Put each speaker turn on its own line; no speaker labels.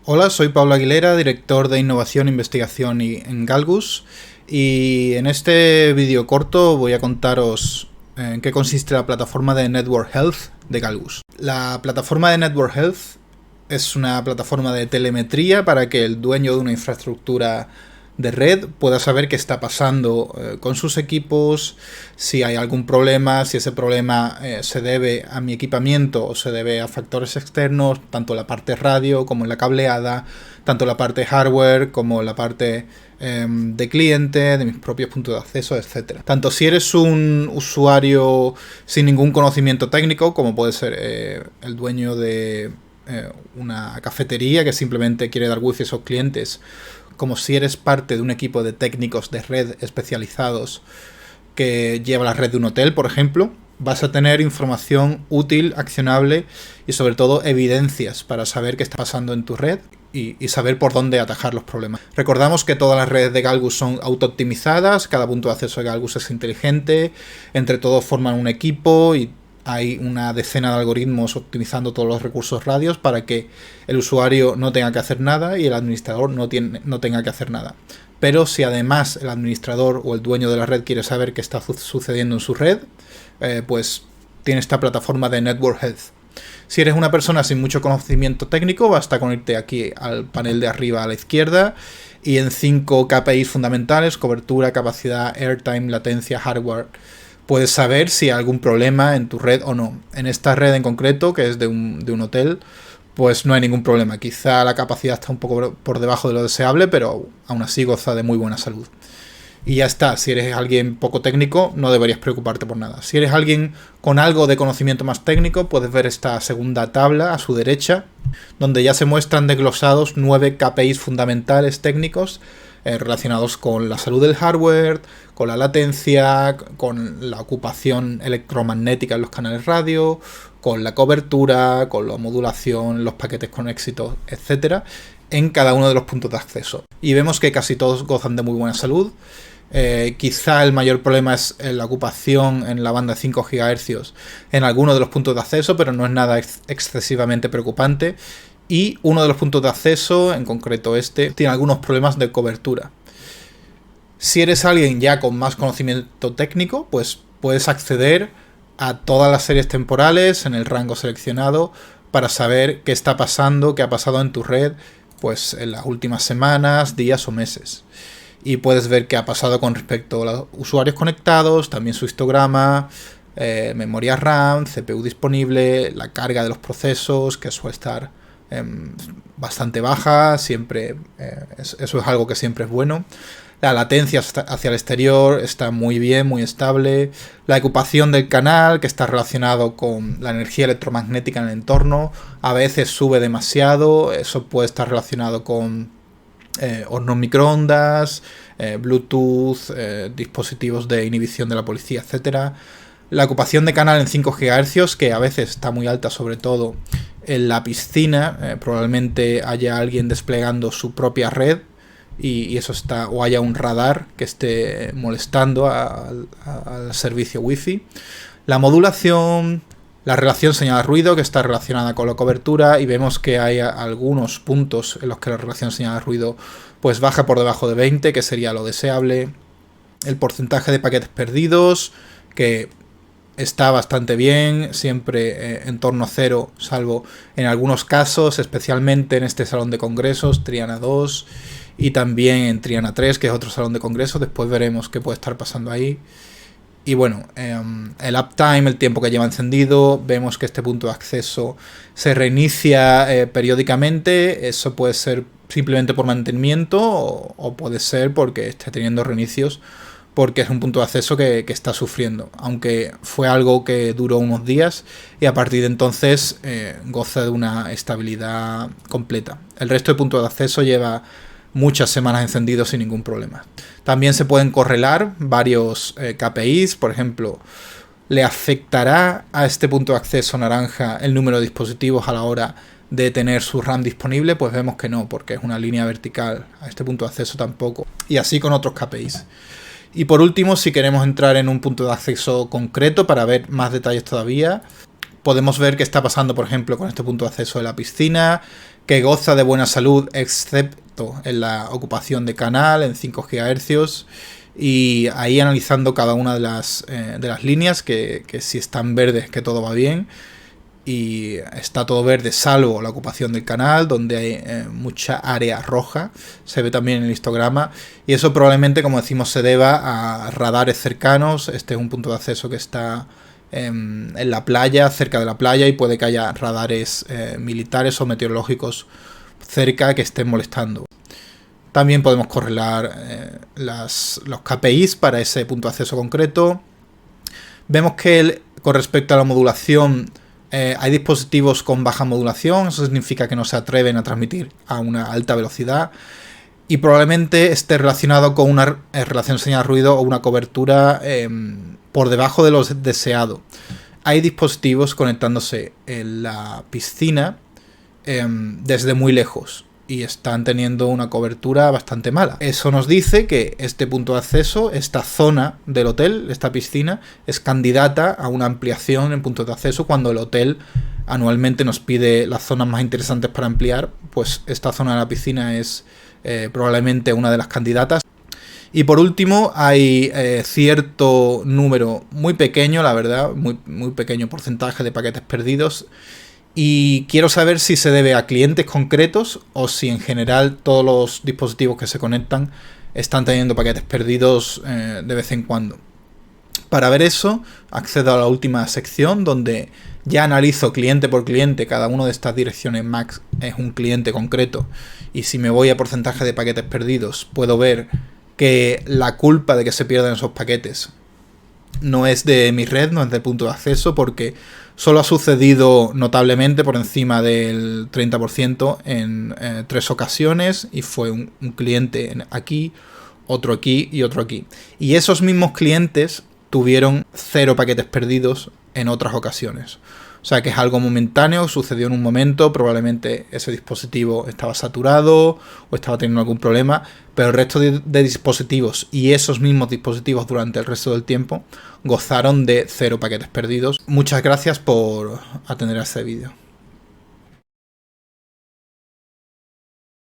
Hola, soy Pablo Aguilera, director de Innovación e Investigación en Galgus, y en este vídeo corto voy a contaros en qué consiste la plataforma de Network Health de Galgus. La plataforma de Network Health es una plataforma de telemetría para que el dueño de una infraestructura de red pueda saber qué está pasando con sus equipos, si hay algún problema, si ese problema se debe a mi equipamiento o se debe a factores externos, tanto la parte radio como la cableada, tanto la parte hardware como la parte de cliente, de mis propios puntos de acceso, etc. Tanto si eres un usuario sin ningún conocimiento técnico, como puede ser el dueño de una cafetería que simplemente quiere dar wifi a sus clientes, como si eres parte de un equipo de técnicos de red especializados que lleva la red de un hotel, por ejemplo, vas a tener información útil, accionable y sobre todo evidencias para saber qué está pasando en tu red y saber por dónde atajar los problemas. Recordamos que todas las redes de Galgus son auto-optimizadas, cada punto de acceso de Galgus es inteligente, entre todos forman un equipo y hay una decena de algoritmos optimizando todos los recursos radios para que el usuario no tenga que hacer nada y el administrador no tenga que hacer nada. Pero si además el administrador o el dueño de la red quiere saber qué está sucediendo en su red, pues tiene esta plataforma de Network Health. Si eres una persona sin mucho conocimiento técnico, basta con irte aquí al panel de arriba a la izquierda y en 5 KPIs fundamentales: cobertura, capacidad, airtime, latencia, hardware, puedes saber si hay algún problema en tu red o no. En esta red en concreto, que es de un hotel, pues no hay ningún problema. Quizá la capacidad está un poco por debajo de lo deseable, pero aún así goza de muy buena salud. Y ya está, si eres alguien poco técnico, no deberías preocuparte por nada. Si eres alguien con algo de conocimiento más técnico, puedes ver esta segunda tabla a su derecha, donde ya se muestran desglosados 9 KPIs fundamentales técnicos relacionados con la salud del hardware, con la latencia, con la ocupación electromagnética en los canales radio, con la cobertura, con la modulación, los paquetes con éxito, etcétera, en cada uno de los puntos de acceso. Y vemos que casi todos gozan de muy buena salud. Quizá el mayor problema es la ocupación en la banda de 5 GHz en algunos de los puntos de acceso, pero no es nada excesivamente preocupante. Y uno de los puntos de acceso, en concreto este, tiene algunos problemas de cobertura. Si eres alguien ya con más conocimiento técnico, pues puedes acceder a todas las series temporales en el rango seleccionado para saber qué está pasando, qué ha pasado en tu red, pues en las últimas semanas, días o meses. Y puedes ver qué ha pasado con respecto a los usuarios conectados, también su histograma, memoria RAM, CPU disponible, la carga de los procesos, que suele estar bastante baja, siempre eso es algo que siempre es bueno. La latencia hacia el exterior está muy bien, muy estable. La ocupación del canal, que está relacionado con la energía electromagnética en el entorno, a veces sube demasiado. Eso puede estar relacionado con hornos microondas, Bluetooth, dispositivos de inhibición de la policía, etcétera. La ocupación de canal en 5 GHz, que a veces está muy alta, sobre todo en la piscina, probablemente haya alguien desplegando su propia red y eso está, o haya un radar que esté molestando al servicio Wi-Fi. La modulación, la relación señal-ruido, que está relacionada con la cobertura, y vemos que hay algunos puntos en los que la relación señal-ruido pues baja por debajo de 20, que sería lo deseable. El porcentaje de paquetes perdidos, que está bastante bien, siempre en torno a 0, salvo en algunos casos, especialmente en este salón de congresos, Triana 2, y también en Triana 3, que es otro salón de congresos. Después veremos qué puede estar pasando ahí. Y bueno, el uptime, el tiempo que lleva encendido, vemos que este punto de acceso se reinicia periódicamente. Eso puede ser simplemente por mantenimiento o puede ser porque esté teniendo reinicios, porque es un punto de acceso que está sufriendo, aunque fue algo que duró unos días y a partir de entonces goza de una estabilidad completa. El resto de puntos de acceso lleva muchas semanas encendidos sin ningún problema. También se pueden correlar varios KPIs, por ejemplo, ¿le afectará a este punto de acceso naranja el número de dispositivos a la hora de tener su RAM disponible? Pues vemos que no, porque es una línea vertical. A este punto de acceso tampoco. Y así con otros KPIs. Y por último, si queremos entrar en un punto de acceso concreto para ver más detalles todavía, podemos ver qué está pasando, por ejemplo, con este punto de acceso de la piscina, que goza de buena salud, excepto en la ocupación de canal en 5 GHz. Y ahí analizando cada una de las líneas, que si están verdes que todo va bien. Y está todo verde salvo la ocupación del canal, donde hay mucha área roja, se ve también en el histograma, y eso probablemente, como decimos, se deba a radares cercanos. Este es un punto de acceso que está en la playa, cerca de la playa, y puede que haya radares militares o meteorológicos cerca que estén molestando. También podemos correlar los KPIs para ese punto de acceso concreto. Vemos que con respecto a la modulación, hay dispositivos con baja modulación, eso significa que no se atreven a transmitir a una alta velocidad, y probablemente esté relacionado con una relación señal-ruido o una cobertura por debajo de lo deseado. Hay dispositivos conectándose en la piscina desde muy lejos y están teniendo una cobertura bastante mala. Eso nos dice que este punto de acceso, esta zona del hotel, esta piscina, es candidata a una ampliación en puntos de acceso. Cuando el hotel anualmente nos pide las zonas más interesantes para ampliar, pues esta zona de la piscina es probablemente una de las candidatas. Y por último, hay cierto número muy pequeño, la verdad, muy pequeño porcentaje de paquetes perdidos. Y quiero saber si se debe a clientes concretos o si en general todos los dispositivos que se conectan están teniendo paquetes perdidos de vez en cuando. Para ver eso, accedo a la última sección donde ya analizo cliente por cliente. Cada una de estas direcciones MAC es un cliente concreto. Y si me voy a porcentaje de paquetes perdidos, puedo ver que la culpa de que se pierdan esos paquetes no es de mi red, no es del punto de acceso, porque solo ha sucedido notablemente por encima del 30% en 3 ocasiones, y fue un cliente aquí, otro aquí y otro aquí. Y esos mismos clientes tuvieron 0 paquetes perdidos en otras ocasiones. O sea que es algo momentáneo, sucedió en un momento, probablemente ese dispositivo estaba saturado o estaba teniendo algún problema, pero el resto de dispositivos y esos mismos dispositivos durante el resto del tiempo gozaron de 0 paquetes perdidos. Muchas gracias por atender a este vídeo.